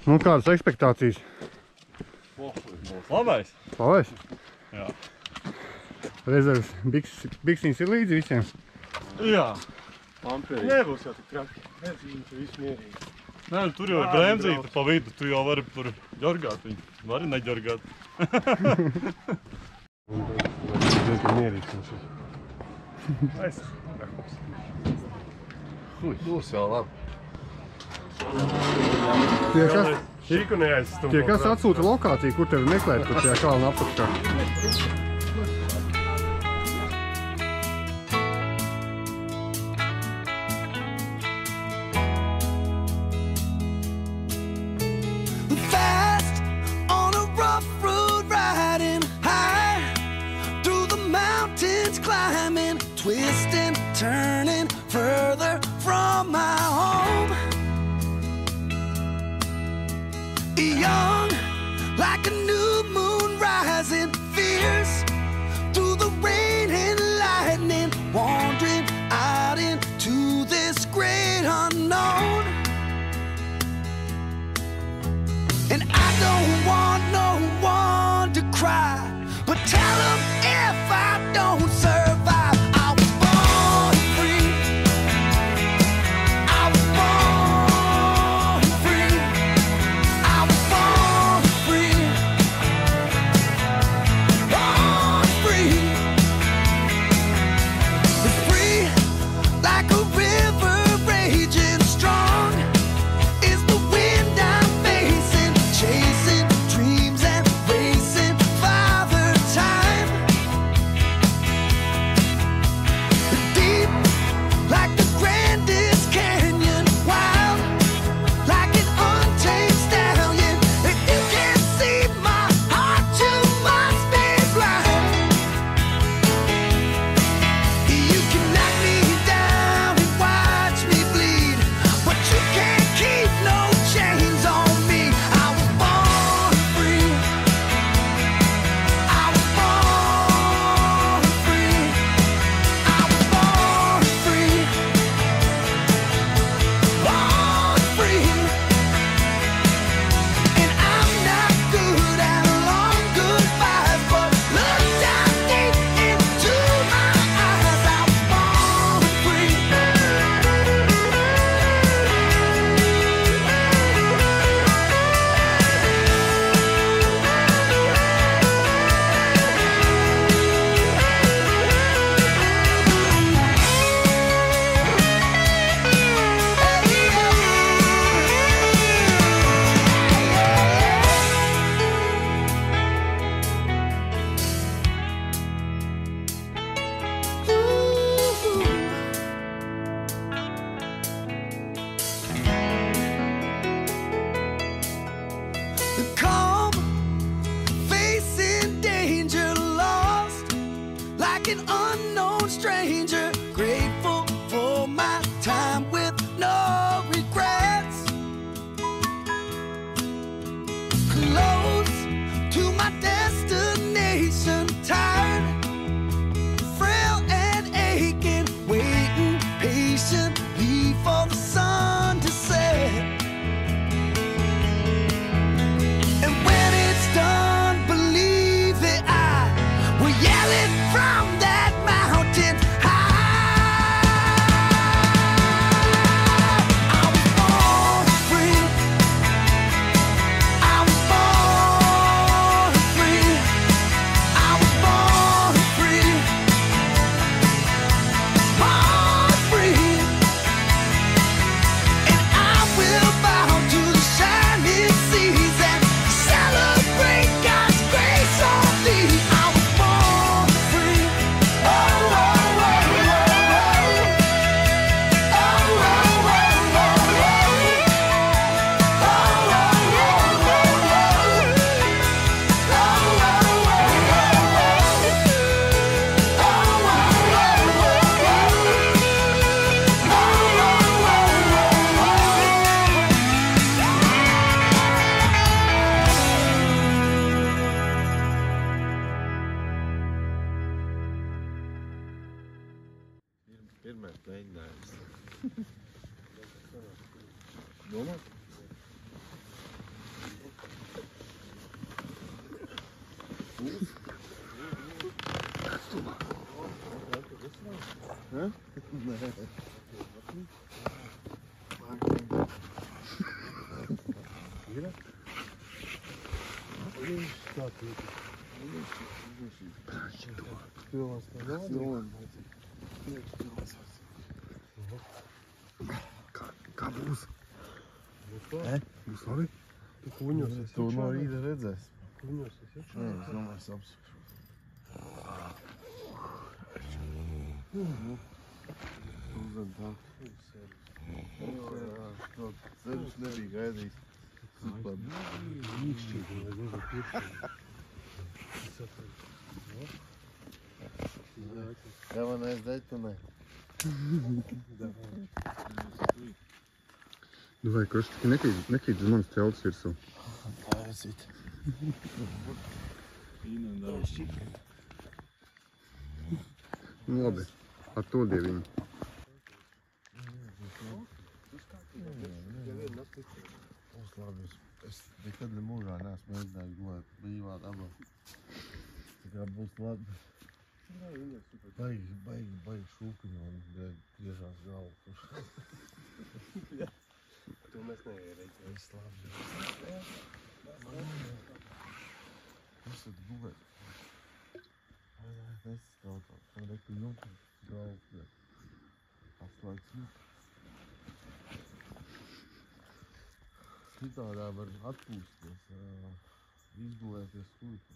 Nu, kādas ekspektācijas? Labais? Labais? Jā. Rezerves biksīns ir līdzi visiem? Jā. Pamperīgi. Nebūs jau tik traki. Redzīņi, tu visu mierīgi. Nē, tur jau ir bremzīte pa vidu, tu jau vari tur ģorgāt viņu. Vari neģorgāt. Diezgan mierīgs mums ir. Aiz. Būs vēl labi. Tie, kas atsūta lokāciju, kur tevi meklēt, kur tajā kalna apakšā? Fast on a rough road, riding high through the mountains, climbing, twisting, turning further from my home. Young, like a new moon rising, fierce through the rain and lightning, wandering out into this great unknown. And I don't want no one to cry, but tell them if I don't survive, I was born free. I was born free. I was born free. Born free. Free like a river raging strong is the wind I'm facing, chasing dreams and racing Father Time. Deep like the grandest canyon, wild like an untamed stallion. If you can't see my heart, you must be blind. You can knock me down and watch me bleed, but you can't keep no chains on me. I was born free. I was born free. I was born free. Born free. And I'm not good at long goodbyes, but look down deep into my eyes. I was born free. Calm, facing danger, lost like an unknown stranger, grateful for my time with no regrets. Close to my destination, tired, frail and aching, waiting patiently for the sun to set. And when it's done, believe that I will yell it from that mountain high. I was born free. I was born free. I was born free. Born free. And I will bow to the shining seas and celebrate God's grace on thee. I was born free. Oh, oh, oh, oh, oh. Oh, oh, oh, oh, oh. Oh, oh, oh, oh, oh. Oh, oh, oh, Pirmais mēģinājums. Domā? Kā būs? Būs labi? Tu kuņos esi To no iekšā, vai? rīta redzēs. Kuņos esi iekšā. Nē, es domāju, es apsakšu. Uzem tā. To ceļus nebija gaidījis. Super. Īšķīgi, vai nezinu, pirkšķīgi. Es saprotu. Ja man aizdetonē. Nu vai kurš tikai nekrīt uz manas celtas virsū? Tā esīt. Nu labi, ar to dieviņu. Būs labi. Es nekad mūžā neesmu mēģinājis gulēt brīvā dabā. Tā kā būs labi. Baigi šūkuņi un griežās galvu tur. To mēs neierēķinām. Viss labi. Esat gulēt. Nesaskautāt. Man reku jūtu galvu. Atslēgs jūtu. Citādā var atpūsties, izgulēties kuļķi.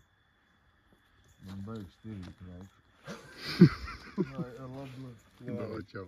Man baigs tirīt raušu. Labi. Čau.